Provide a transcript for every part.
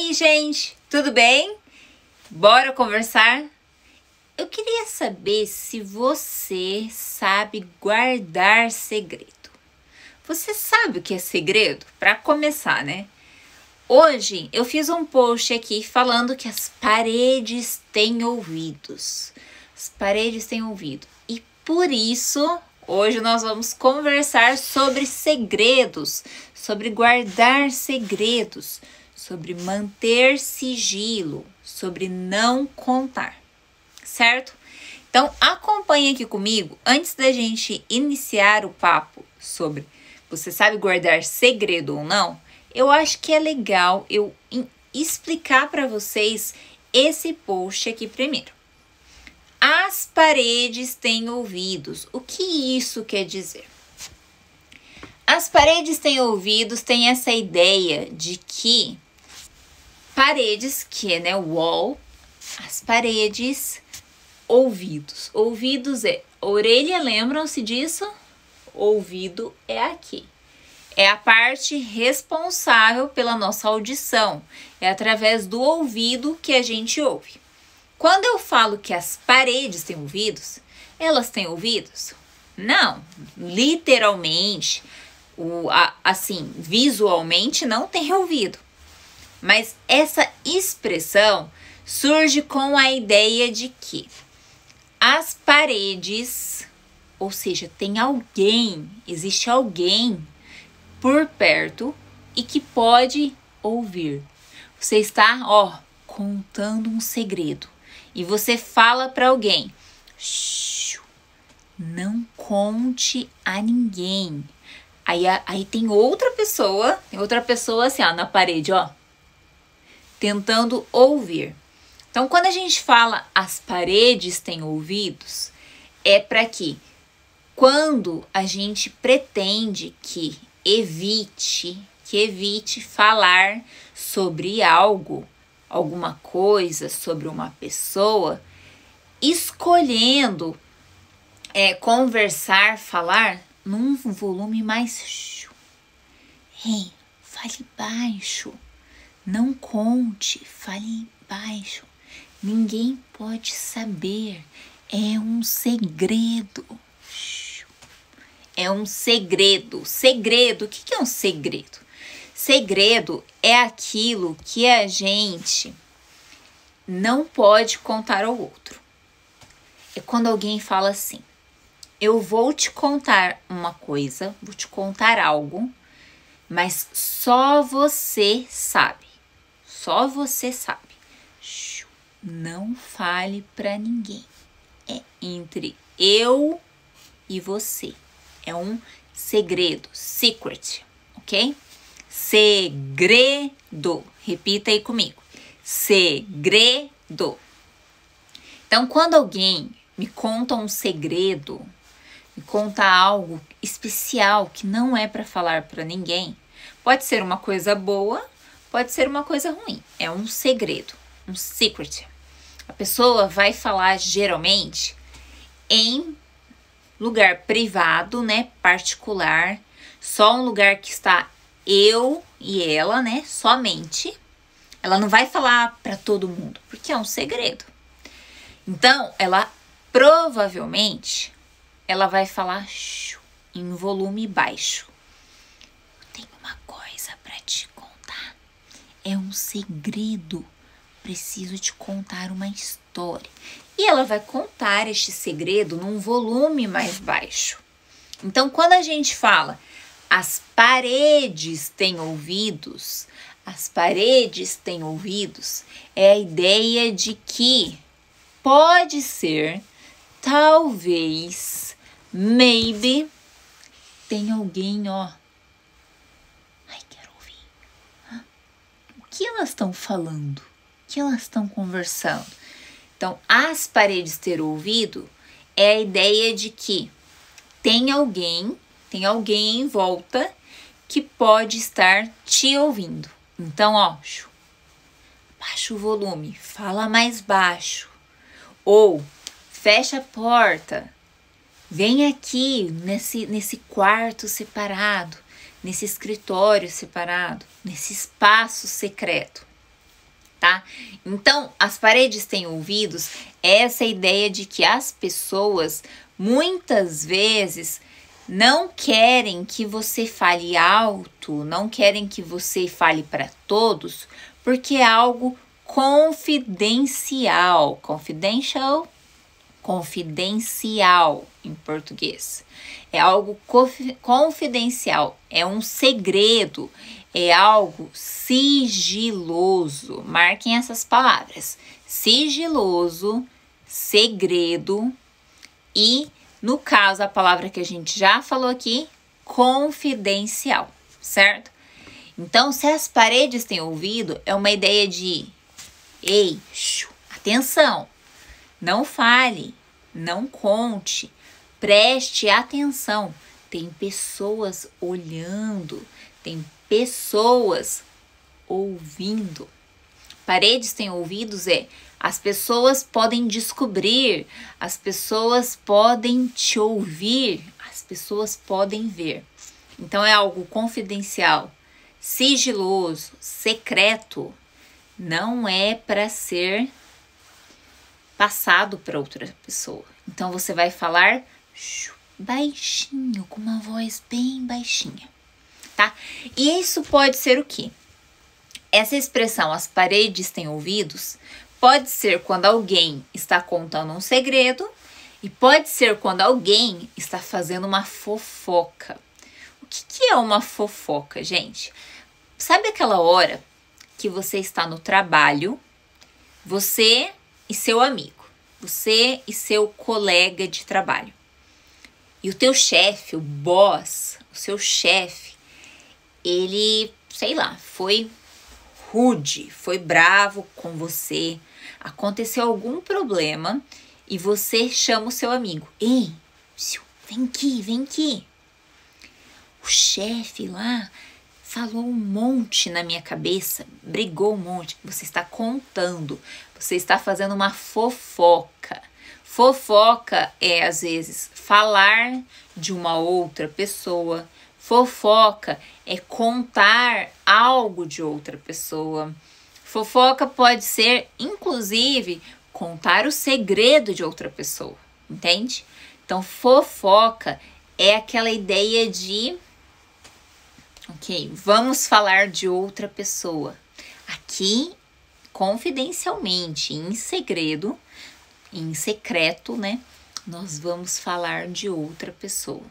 aí, gente? Tudo bem? Bora conversar? Eu queria saber se você sabe guardar segredo. Você sabe o que é segredo? Para começar, né? Hoje eu fiz um post aqui falando que as paredes têm ouvidos. As paredes têm ouvido. E por isso, hoje nós vamos conversar sobre segredos, sobre guardar segredos, sobre manter sigilo, sobre não contar, certo? Então acompanhe aqui comigo antes da gente iniciar o papo sobre você sabe guardar segredo ou não. Eu acho que é legal eu explicar para vocês esse post aqui primeiro. As paredes têm ouvidos. O que isso quer dizer? As paredes têm ouvidos, tem essa ideia de que paredes, que é, né, wall, as paredes, ouvidos. Ouvidos é orelha, lembram-se disso? Ouvido é aqui. É a parte responsável pela nossa audição. É através do ouvido que a gente ouve. Quando eu falo que as paredes têm ouvidos, elas têm ouvidos? Não, literalmente, assim, visualmente não tem ouvido. Mas essa expressão surge com a ideia de que as paredes, ou seja, tem alguém, existe alguém por perto e que pode ouvir. Você está, contando um segredo e você fala para alguém: shh, não conte a ninguém. Aí tem outra pessoa assim, na parede, tentando ouvir. Então, quando a gente fala as paredes têm ouvidos, é para que quando a gente pretende que evite falar sobre algo, alguma coisa, sobre uma pessoa, escolhendo conversar, falar num volume mais... Ei, fale baixo. Não conte, fale baixo. Ninguém pode saber. É um segredo. É um segredo. Segredo, o que é um segredo? Segredo é aquilo que a gente não pode contar ao outro. É quando alguém fala assim: eu vou te contar uma coisa, vou te contar algo, mas só você sabe. Só você sabe. Não fale para ninguém. É entre eu e você. É um segredo, secret, ok? Segredo. Repita aí comigo. Segredo. Então, quando alguém me conta um segredo, me conta algo especial que não é para falar para ninguém, pode ser uma coisa boa, pode ser uma coisa ruim. É um segredo, um secret. A pessoa vai falar geralmente em lugar privado, né, particular, só um lugar que está eu e ela, né, somente. Ela não vai falar para todo mundo, porque é um segredo. Então, ela provavelmente vai falar em volume baixo. Eu tenho uma coisa para te contar. É um segredo. Preciso te contar uma história. E ela vai contar este segredo num volume mais baixo. Então, quando a gente fala as paredes têm ouvidos, as paredes têm ouvidos, é a ideia de que pode ser, talvez, maybe, tem alguém, ai, quero ouvir. O que elas estão falando? O que elas estão conversando? Então, as paredes ter ouvido é a ideia de que tem alguém em volta que pode estar te ouvindo. Então, baixa o volume, fala mais baixo. Ou fecha a porta, vem aqui nesse quarto separado, nesse escritório separado, nesse espaço secreto. tá? Então, as paredes têm ouvidos, é essa ideia de que as pessoas muitas vezes não querem que você fale alto, não querem que você fale para todos, porque é algo confidencial. Confidencial em português. É algo confidencial, é um segredo, é algo sigiloso. Marquem essas palavras: sigiloso, segredo e, no caso, a palavra que a gente já falou aqui, confidencial, certo? Então, se as paredes têm ouvido, é uma ideia de: ei, atenção, não fale, não conte, preste atenção. Tem pessoas olhando, tem pessoas ouvindo. Paredes têm ouvidos as pessoas podem descobrir, as pessoas podem te ouvir, as pessoas podem ver. Então é algo confidencial, sigiloso, secreto. Não é para ser passado para outra pessoa. Então você vai falar baixinho, com uma voz bem baixinha, tá? E isso pode ser o quê? Essa expressão, as paredes têm ouvidos, pode ser quando alguém está contando um segredo e pode ser quando alguém está fazendo uma fofoca. O que é uma fofoca, gente? Sabe aquela hora que você está no trabalho, você e seu amigo, você e seu colega de trabalho. E o teu chefe, o boss, o seu chefe, ele, sei lá, foi rude, foi bravo com você, aconteceu algum problema e você chama o seu amigo. Ei, vem aqui, vem aqui. O chefe lá falou um monte na minha cabeça, brigou um monte. Você está contando, você está fazendo uma fofoca. Fofoca é, às vezes, falar de uma outra pessoa. Fofoca é contar algo de outra pessoa. Fofoca pode ser, inclusive, contar o segredo de outra pessoa, entende? Então, fofoca é aquela ideia de... Ok, vamos falar de outra pessoa. Aqui, confidencialmente, em segredo, em secreto, né? Nós vamos falar de outra pessoa.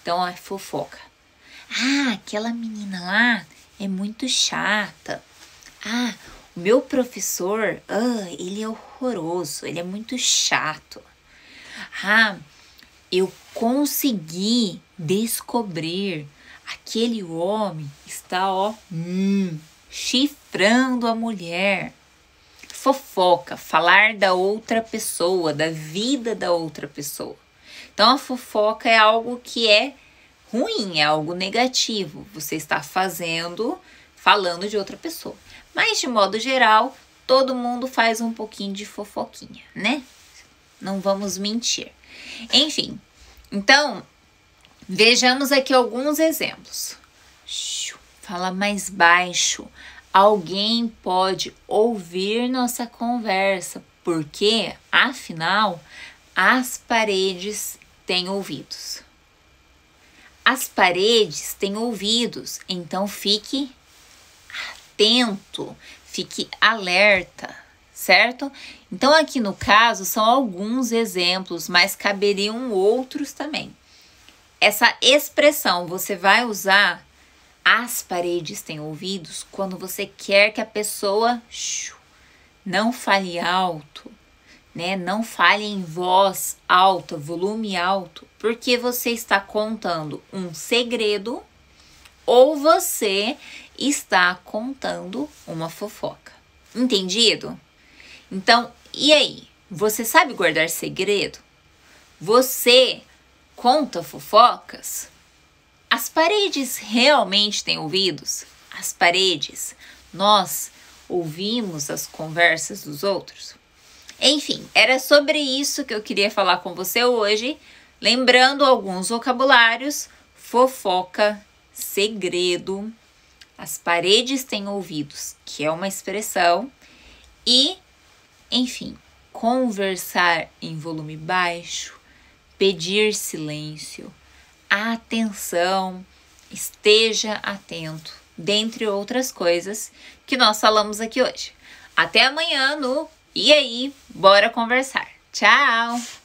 Então, é fofoca. Ah, aquela menina lá é muito chata. Ah, o meu professor, ele é horroroso, ele é muito chato. Ah, eu consegui descobrir... Aquele homem está, chifrando a mulher. Fofoca, falar da outra pessoa, da vida da outra pessoa. Então, a fofoca é algo que é ruim, é algo negativo. Você está falando de outra pessoa. Mas, de modo geral, todo mundo faz um pouquinho de fofoquinha, né? Não vamos mentir. Enfim, então... Vejamos aqui alguns exemplos. Fala mais baixo. Alguém pode ouvir nossa conversa, porque, afinal, as paredes têm ouvidos. As paredes têm ouvidos, então fique atento, fique alerta, certo? Então, aqui no caso, são alguns exemplos, mas caberiam outros também. Essa expressão você vai usar, as paredes têm ouvidos, quando você quer que a pessoa não fale alto, né? Não fale em voz alta, volume alto, porque você está contando um segredo ou você está contando uma fofoca. Entendido? Então, e aí? Você sabe guardar segredo? Você conta fofocas? As paredes realmente têm ouvidos? As paredes, nós ouvimos as conversas dos outros? Enfim, era sobre isso que eu queria falar com você hoje, lembrando alguns vocabulários: fofoca, segredo, as paredes têm ouvidos, que é uma expressão, e, enfim, conversar em volume baixo, pedir silêncio, atenção, esteja atento, dentre outras coisas que nós falamos aqui hoje. Até amanhã no E aí, bora conversar. Tchau!